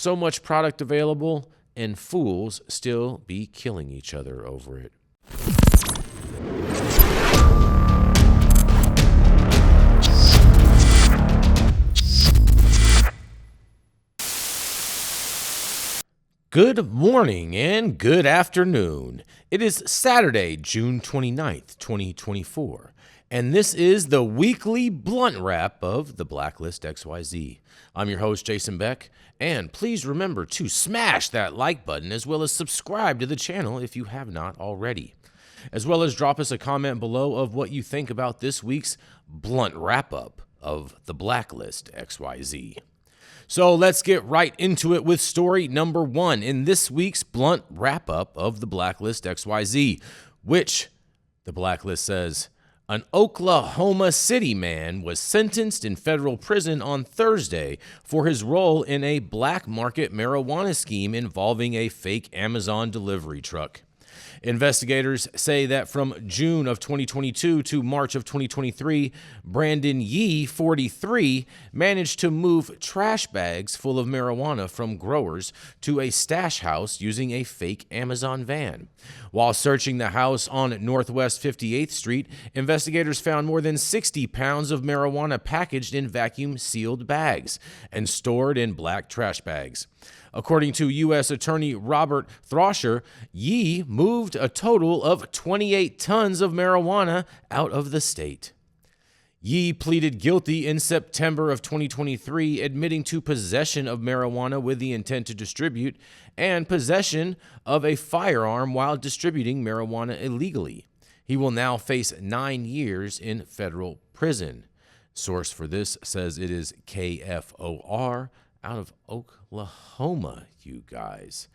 So much product available, and fools still be killing each other over it. Good morning and good afternoon. It is Saturday, June 29th, 2024, and this is the weekly blunt wrap of the Blacklist XYZ. I'm your host, Jason Beck, and please remember to smash that like button as well as subscribe to the channel if you have not already, as well as drop us a comment below of what you think about this week's blunt wrap-up of the Blacklist XYZ. So let's get right into it with story number 1 in this week's blunt wrap-up of the Blacklist XYZ, which the Blacklist says, an Oklahoma City man was sentenced in federal prison on Thursday for his role in a black market marijuana scheme involving a fake Amazon delivery truck. Investigators say that from June of 2022 to March of 2023, Brandon Yee, 43, managed to move trash bags full of marijuana from growers to a stash house using a fake Amazon van. While searching the house on Northwest 58th Street, investigators found more than 60 pounds of marijuana packaged in vacuum-sealed bags and stored in black trash bags. According to U.S. Attorney Robert Thrasher, Yee moved a total of 28 tons of marijuana out of the state. Yee pleaded guilty in September of 2023, admitting to possession of marijuana with the intent to distribute and possession of a firearm while distributing marijuana illegally. He will now face 9 years in federal prison. Source for this says it is KFOR out of Oklahoma, you guys.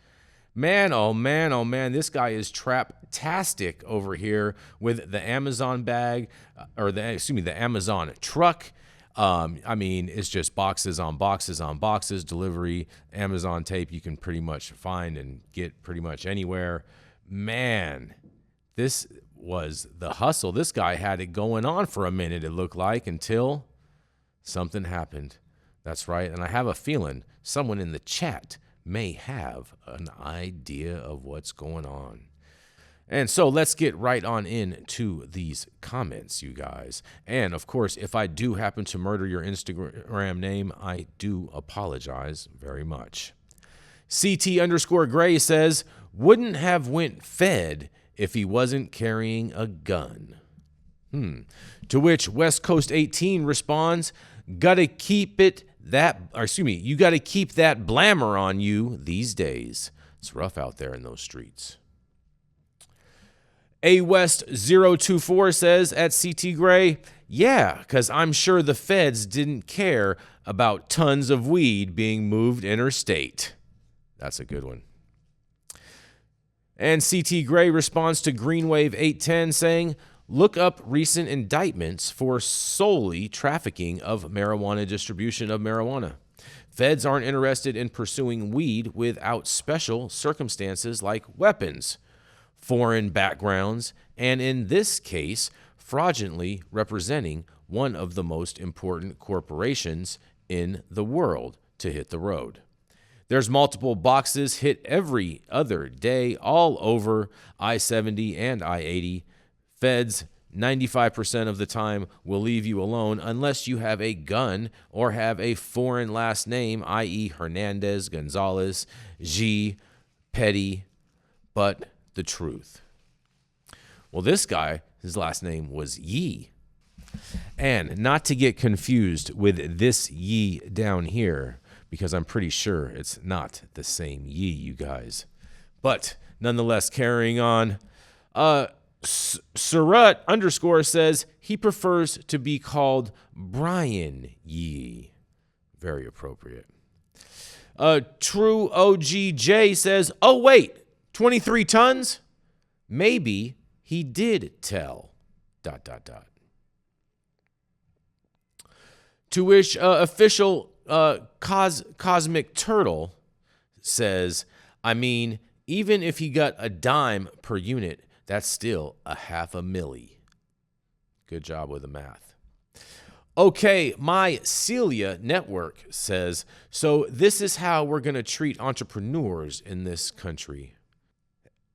Man, oh man, this guy is trap-tastic over here with the Amazon bag, the Amazon truck. I mean, it's just boxes on boxes on boxes, delivery, Amazon tape you can pretty much find and get pretty much anywhere. Man, this was the hustle. This guy had it going on for a minute, it looked like, until something happened. That's right, and I have a feeling someone in the chat may have an idea of what's going on. And so let's get right on into these comments, you guys. And, of course, if I do happen to murder your Instagram name, I do apologize very much. CT_Gray says, wouldn't have went fed if he wasn't carrying a gun. To which West Coast 18 responds, you got to keep that blammer on you these days. It's rough out there in those streets. A West 024 says at CT Gray, yeah, because I'm sure the feds didn't care about tons of weed being moved interstate. That's a good one. And CT Gray responds to Greenwave 810 saying, look up recent indictments for solely trafficking of marijuana, distribution of marijuana. Feds aren't interested in pursuing weed without special circumstances like weapons, foreign backgrounds, and in this case, fraudulently representing one of the most important corporations in the world to hit the road. There's multiple boxes hit every other day all over I-70 and I-80. Feds 95% of the time will leave you alone unless you have a gun or have a foreign last name, i.e. Hernandez, Gonzalez, G, Petty, but the truth. Well, this guy, his last name was Yee. And not to get confused with this Yee down here, because I'm pretty sure it's not the same Yee, you guys. But nonetheless, carrying on, Surratt_ says he prefers to be called Brian Yee. Very appropriate. True OGJ says, oh, wait, 23 tons? Maybe he did tell, ... To which official Cosmic Turtle says, I mean, even if he got a dime per unit, that's still $500,000. Good job with the math. Okay, my Celia Network says, so this is how we're going to treat entrepreneurs in this country.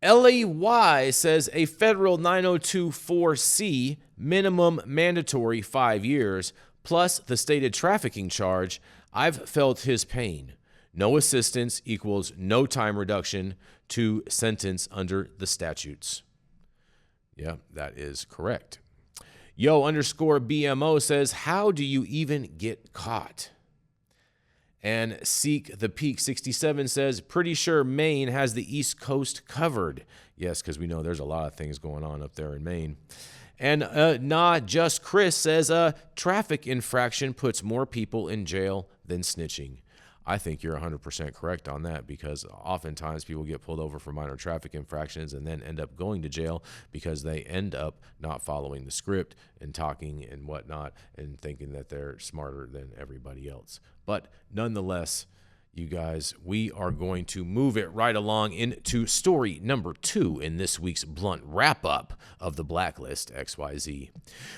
LAY says a federal 9024C minimum mandatory 5 years plus the stated trafficking charge. I've felt his pain. No assistance equals no time reduction to sentence under the statutes. Yeah, that is correct. Yo_BMO says, how do you even get caught? And Seek the Peak 67 says, pretty sure Maine has the East Coast covered. Yes, because we know there's a lot of things going on up there in Maine. And Not Just Chris says, traffic infraction puts more people in jail than snitching. I think you're 100% correct on that, because oftentimes people get pulled over for minor traffic infractions and then end up going to jail because they end up not following the script and talking and whatnot and thinking that they're smarter than everybody else. But nonetheless, you guys, we are going to move it right along into story number 2 in this week's blunt wrap-up of the Blacklist XYZ.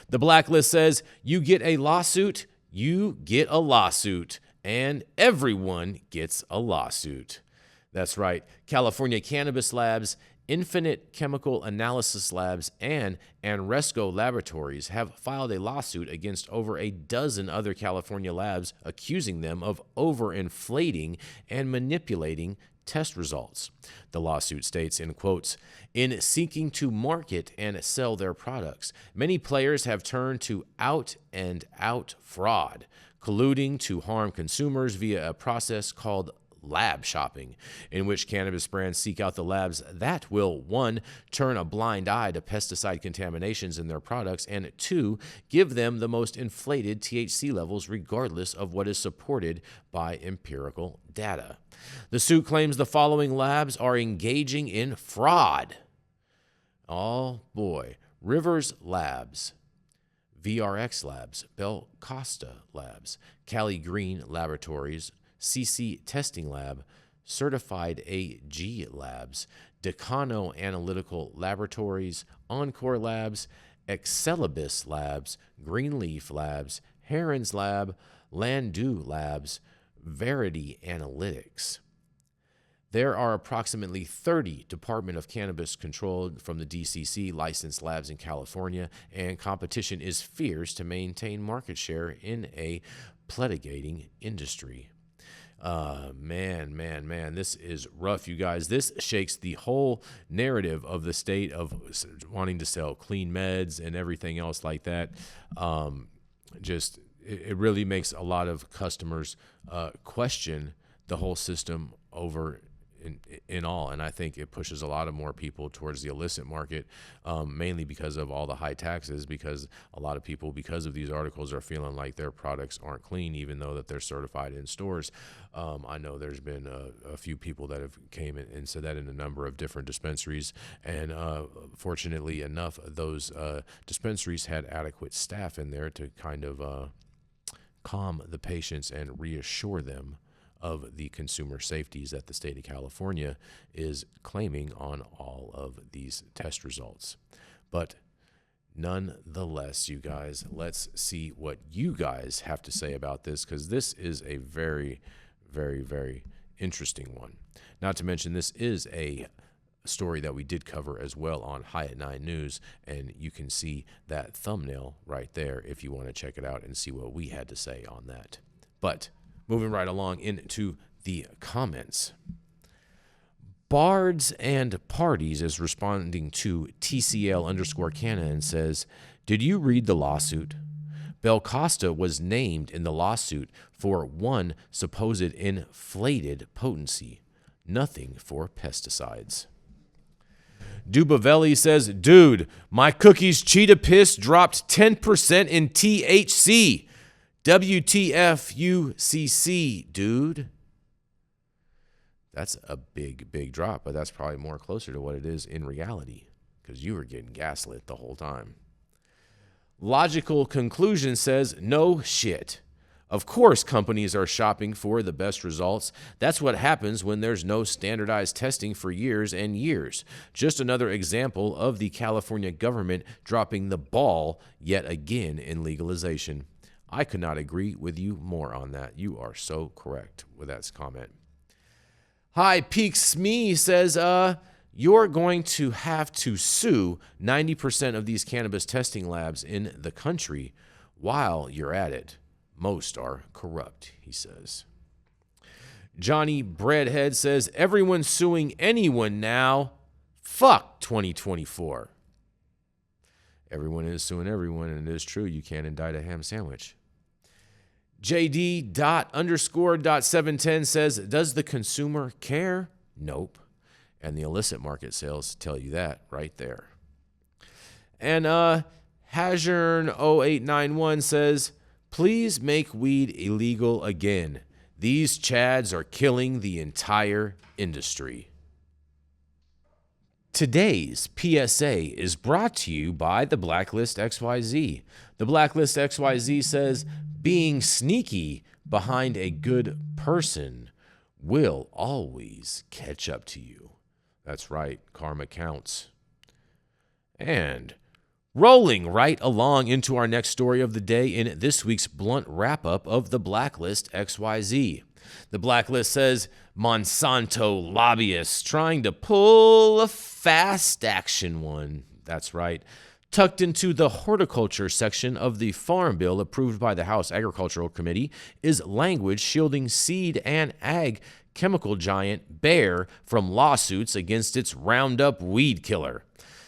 The Blacklist says, you get a lawsuit, you get a lawsuit. And everyone gets a lawsuit. That's right. California Cannabis Labs, Infinite Chemical Analysis Labs, and Anresco Laboratories have filed a lawsuit against over a dozen other California labs, accusing them of overinflating and manipulating test results. The lawsuit states, in quotes, in seeking to market and sell their products, many players have turned to out-and-out fraud, colluding to harm consumers via a process called lab shopping, in which cannabis brands seek out the labs that will, 1, turn a blind eye to pesticide contaminations in their products, and 2, give them the most inflated THC levels regardless of what is supported by empirical data. The suit claims the following labs are engaging in fraud. Oh boy. Rivers Labs, VRX Labs, Bel Costa Labs, Cali Green Laboratories, CC Testing Lab, Certified AG Labs, Decano Analytical Laboratories, Encore Labs, Celebs Labs, Greenleaf Labs, Heron's Lab, Landu Labs, Verity Analytics. There are approximately 30 Department of Cannabis controlled from the DCC licensed labs in California, and competition is fierce to maintain market share in a litigating industry. Man, this is rough, you guys. This shakes the whole narrative of the state of wanting to sell clean meds and everything else like that. It really makes a lot of customers question the whole system over in all, and I think it pushes a lot of more people towards the illicit market, mainly because of all the high taxes, because a lot of people, because of these articles, are feeling like their products aren't clean, even though that they're certified in stores. I know there's been a few people that have came and said that in a number of different dispensaries, and fortunately enough, those dispensaries had adequate staff in there to kind of calm the patients and reassure them of the consumer safeties that the state of California is claiming on all of these test results. But nonetheless, you guys, let's see what you guys have to say about this, because this is a very, very, very interesting one. Not to mention, this is a story that we did cover as well on High at 9 News, and you can see that thumbnail right there if you want to check it out and see what we had to say on that. But moving right along into the comments. Bards and Parties is responding to TCL_Canna and says, did you read the lawsuit? Bel Costa was named in the lawsuit for one supposed inflated potency, nothing for pesticides. Dubavelli says, dude, my cookies cheetah piss dropped 10% in THC. WTF-UCC, dude. That's a big, big drop, but that's probably more closer to what it is in reality, because you were getting gaslit the whole time. Logical Conclusion says, no shit. Of course companies are shopping for the best results. That's what happens when there's no standardized testing for years and years. Just another example of the California government dropping the ball yet again in legalization. I could not agree with you more on that. You are so correct with that comment. Hi, Peaks Me says, you're going to have to sue 90% of these cannabis testing labs in the country while you're at it. Most are corrupt, he says. Johnny Breadhead says, everyone's suing anyone now. Fuck 2024. Everyone is suing everyone, and it is true. You can't indict a ham sandwich. JD._.710 says, does the consumer care? Nope. And the illicit market sales tell you that right there. And Hazern0891 says, please make weed illegal again. These chads are killing the entire industry. Today's PSA is brought to you by the Blacklist XYZ. The Blacklist XYZ says, being sneaky behind a good person will always catch up to you. That's right, karma counts. And rolling right along into our next story of the day in this week's blunt wrap-up of the Blacklist XYZ. The Blacklist says, Monsanto lobbyists trying to pull a fast action one. That's right. Tucked into the horticulture section of the Farm Bill approved by the House Agricultural Committee is language shielding seed and ag chemical giant Bayer from lawsuits against its Roundup weed killer.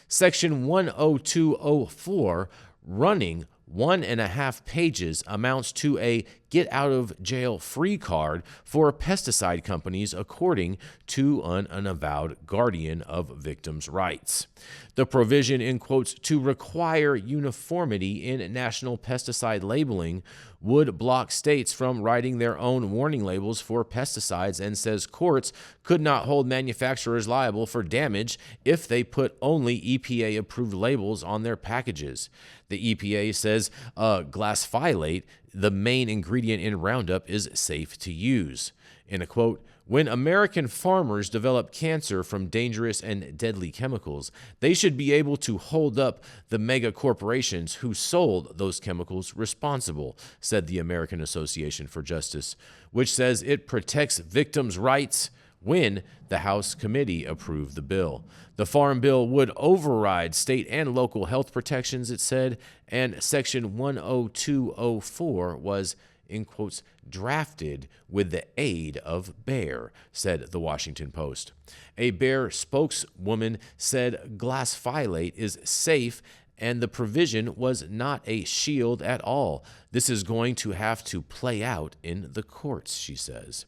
Section 10204, running 1.5 pages, amounts to a get-out-of-jail-free card for pesticide companies, according to an avowed guardian of victims' rights. The provision, in quotes, to require uniformity in national pesticide labeling would block states from writing their own warning labels for pesticides, and says courts could not hold manufacturers liable for damage if they put only EPA-approved labels on their packages. The EPA says glyphosate, the main ingredient in Roundup, is safe to use. In a quote, when American farmers develop cancer from dangerous and deadly chemicals, they should be able to hold up the mega corporations who sold those chemicals responsible, said the American Association for Justice, which says it protects victims' rights when the House committee approved the bill. The Farm Bill would override state and local health protections, it said, and Section 10204 was, in quotes, drafted with the aid of Bayer, said the Washington Post. A Bayer spokeswoman said glyphosate is safe and the provision was not a shield at all. This is going to have to play out in the courts, she says.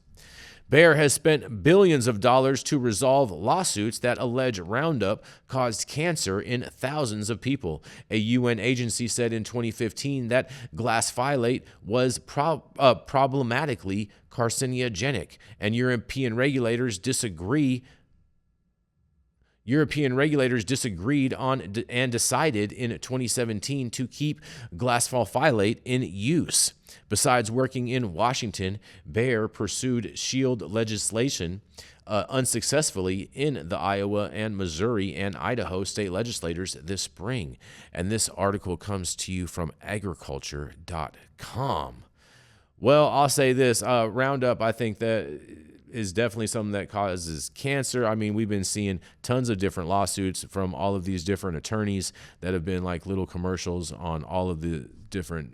Bayer has spent billions of dollars to resolve lawsuits that allege Roundup caused cancer in thousands of people. A UN agency said in 2015 that glyphosate was problematically carcinogenic, and European regulators disagreed on and decided in 2017 to keep glyphosate in use. Besides working in Washington, Bayer pursued shield legislation unsuccessfully in the Iowa and Missouri and Idaho state legislatures this spring. And this article comes to you from agriculture.com. Well, I'll say this, Roundup, I think that is definitely something that causes cancer. I mean, we've been seeing tons of different lawsuits from all of these different attorneys that have been like little commercials on all of the different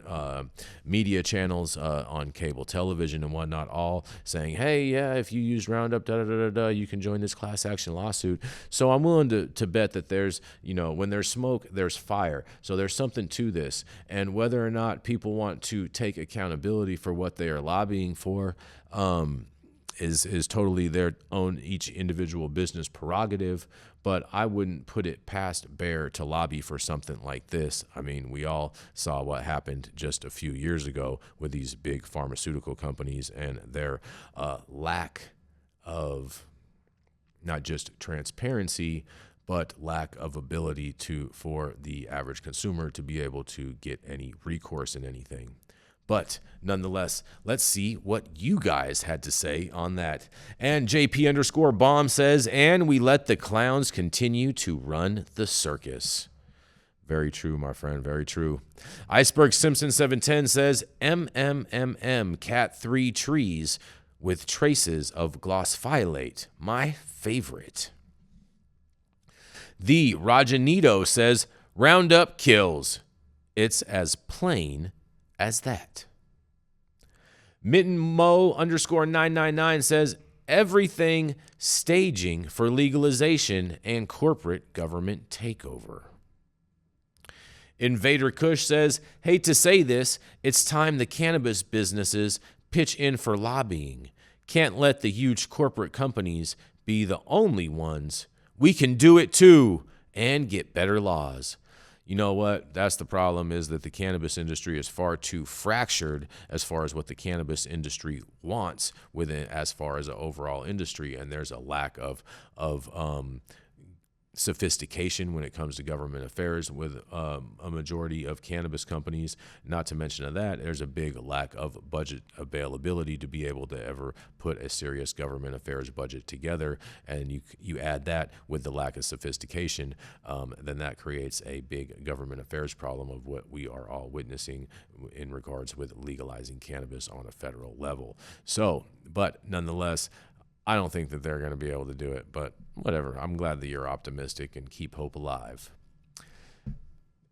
media channels on cable television and whatnot, all saying, hey, yeah, if you use Roundup, you can join this class action lawsuit. So I'm willing to bet that there's, when there's smoke, there's fire. So there's something to this. And whether or not people want to take accountability for what they are lobbying for, is totally their own, each individual business prerogative, but I wouldn't put it past Bayer to lobby for something like this. I mean, we all saw what happened just a few years ago with these big pharmaceutical companies and their lack of not just transparency, but lack of ability for the average consumer to be able to get any recourse in anything. But nonetheless, let's see what you guys had to say on that. And JP_bomb says, and we let the clowns continue to run the circus. Very true, my friend. Very true. Iceberg Simpson 710 says Cat 3 trees with traces of glossphyllate. My favorite. The Rajanito says Roundup kills. It's as plain as that. Mitten Mo _999 says everything staging for legalization and corporate government takeover. Invader Kush says, hate to say this, it's time the cannabis businesses pitch in for lobbying. Can't let the huge corporate companies be the only ones. We can do it too and get better laws. You know what? That's the problem, is that the cannabis industry is far too fractured as far as what the cannabis industry wants within as far as an overall industry, and there's a lack of sophistication when it comes to government affairs with a majority of cannabis companies. Not to mention that there's a big lack of budget availability to be able to ever put a serious government affairs budget together, and you add that with the lack of sophistication, then that creates a big government affairs problem of what we are all witnessing in regards with legalizing cannabis on a federal level. So, but nonetheless, I don't think that they're going to be able to do it, but whatever. I'm glad that you're optimistic and keep hope alive.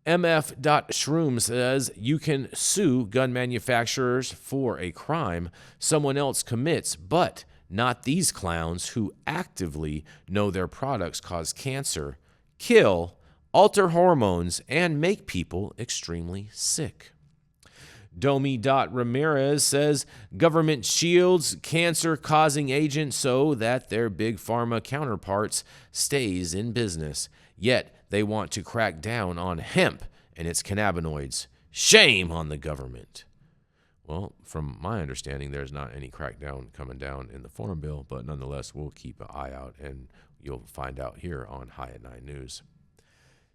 MF.Shroom says you can sue gun manufacturers for a crime someone else commits, but not these clowns who actively know their products cause cancer, kill, alter hormones, and make people extremely sick. Domi.Ramirez says government shields cancer-causing agents so that their big pharma counterparts stays in business. Yet they want to crack down on hemp and its cannabinoids. Shame on the government. Well, from my understanding, there's not any crackdown coming down in the Farm Bill, but nonetheless, we'll keep an eye out, and you'll find out here on High at 9 News.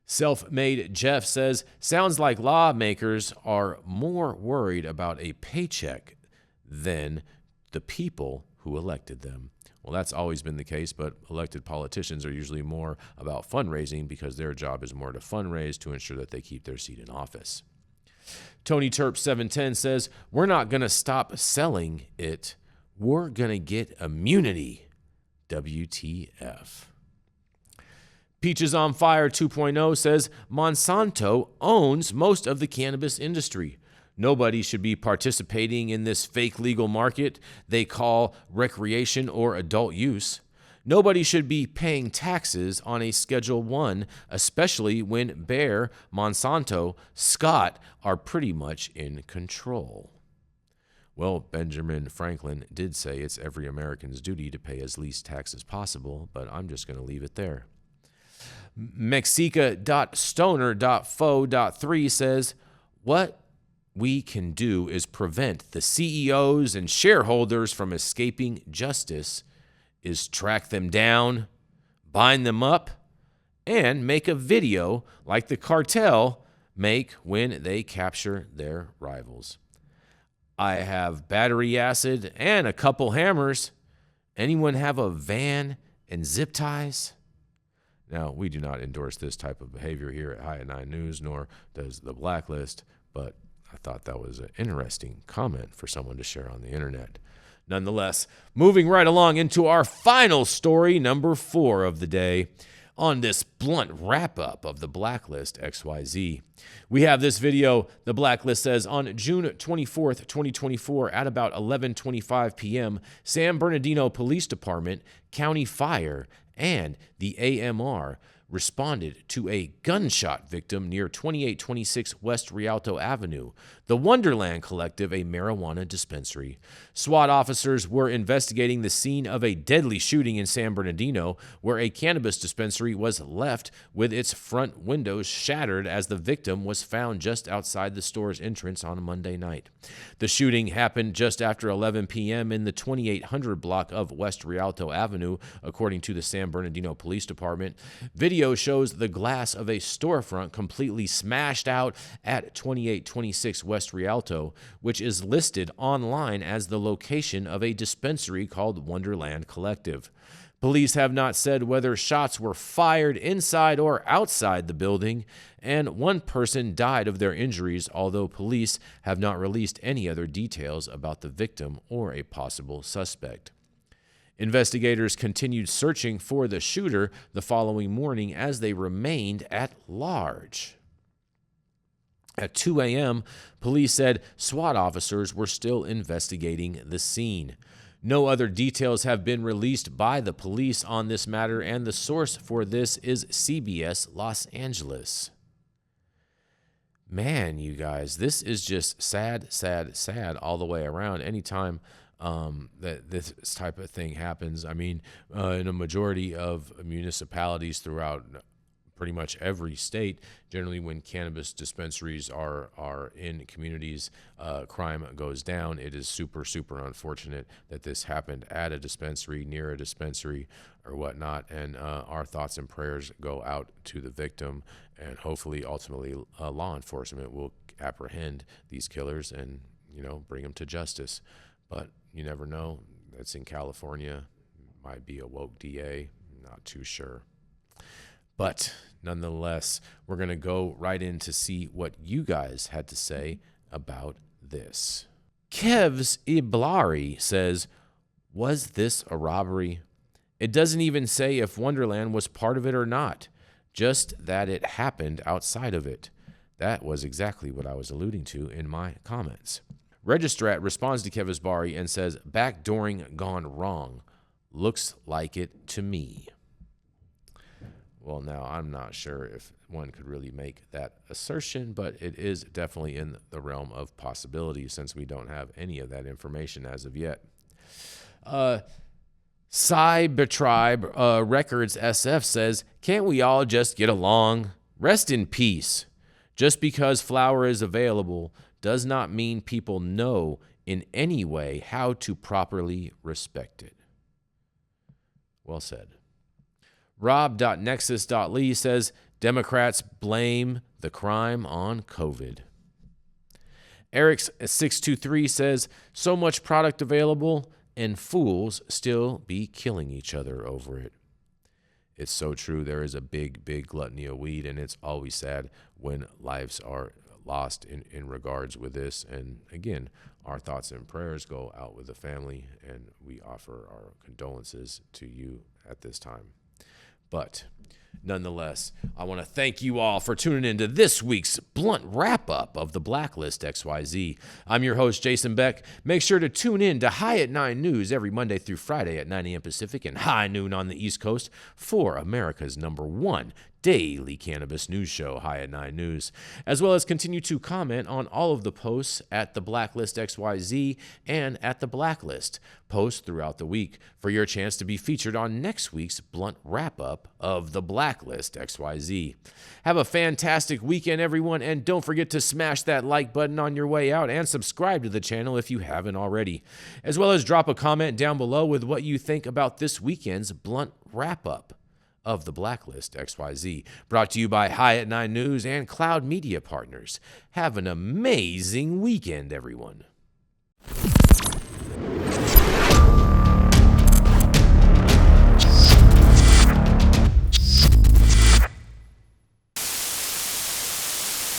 Self-Made Jeff says, sounds like lawmakers are more worried about a paycheck than the people who elected them. Well, that's always been the case, but elected politicians are usually more about fundraising because their job is more to fundraise to ensure that they keep their seat in office. Tony Terp 710 says, we're not going to stop selling it. We're going to get immunity. WTF. Peaches on Fire 2.0 says Monsanto owns most of the cannabis industry. Nobody should be participating in this fake legal market they call recreation or adult use. Nobody should be paying taxes on a Schedule 1, especially when Bayer, Monsanto, Scott are pretty much in control. Well, Benjamin Franklin did say it's every American's duty to pay as least tax as possible, but I'm just going to leave it there. Mexica.stoner.fo.3 says, what we can do is prevent the CEOs and shareholders from escaping justice is track them down, bind them up, and make a video like the cartel make when they capture their rivals. I have battery acid and a couple hammers. Anyone have a van and zip ties? Now, we do not endorse this type of behavior here at High at 9 News, nor does the Blacklist, but I thought that was an interesting comment for someone to share on the internet. Nonetheless, moving right along into our final story, number 4 of the day, on this blunt wrap-up of the Blacklist XYZ. We have this video. The Blacklist says, on June 24th, 2024, at about 11:25 p.m., San Bernardino Police Department, County Fire, and the AMR responded to a gunshot victim near 2826 West Rialto Avenue, the Wonderland Collective, a marijuana dispensary. SWAT officers were investigating the scene of a deadly shooting in San Bernardino, where a cannabis dispensary was left with its front windows shattered as the victim was found just outside the store's entrance on a Monday night. The shooting happened just after 11 p.m. in the 2800 block of West Rialto Avenue, according to the San Bernardino Police Department. Video video shows the glass of a storefront completely smashed out at 2826 West Rialto, which is listed online as the location of a dispensary called Wonderland Collective. Police have not said whether shots were fired inside or outside the building, and one person died of their injuries, although police have not released any other details about the victim or a possible suspect. Investigators continued searching for the shooter the following morning as they remained at large. At 2 a.m., police said SWAT officers were still investigating the scene. No other details have been released by the police on this matter, and the source for this is CBS Los Angeles. Man, you guys, this is just sad, sad, sad all the way around. Anytime that this type of thing happens, I mean, in a majority of municipalities throughout pretty much every state, generally when cannabis dispensaries are in communities, crime goes down. It is super, super unfortunate that this happened at a dispensary, near a dispensary, or whatnot. And our thoughts and prayers go out to the victim, and hopefully, ultimately, law enforcement will apprehend these killers and, bring them to justice. But you never know. That's in California. Might be a woke DA. Not too sure. But nonetheless, we're going to go right in to see what you guys had to say about this. Kev's Iblari says, was this a robbery? It doesn't even say if Wonderland was part of it or not, just that it happened outside of it. That was exactly what I was alluding to in my comments. Registrat responds to Kev's Iblari and says, backdooring gone wrong. Looks like it to me. Well, now, I'm not sure if one could really make that assertion, but it is definitely in the realm of possibility since we don't have any of that information as of yet. Cybertribe Records SF says, can't we all just get along? Rest in peace. Just because flower is available does not mean people know in any way how to properly respect it. Well said. Rob.nexus.lee says, Democrats blame the crime on COVID. Eric's623 says, so much product available and fools still be killing each other over it. It's so true. There is a big, big gluttony of weed, and it's always sad when lives are lost in regards with this. And again, our thoughts and prayers go out with the family, and we offer our condolences to you at this time. But nonetheless, I want to thank you all for tuning in to this week's blunt wrap-up of the Blacklist XYZ. I'm your host, Jason Beck. Make sure to tune in to High at 9 News every Monday through Friday at 9 a.m. Pacific and high noon on the East Coast for America's #1 daily cannabis news show, High at 9 News, as well as continue to comment on all of the posts at the Blacklist XYZ and at the Blacklist posts throughout the week for your chance to be featured on next week's blunt wrap-up of the Blacklist XYZ. Have a fantastic weekend, everyone, and don't forget to smash that like button on your way out and subscribe to the channel if you haven't already, as well as drop a comment down below with what you think about this weekend's blunt wrap-up of the Blacklist XYZ, brought to you by High at 9 News and Cloud Media Partners. Have an amazing weekend, everyone.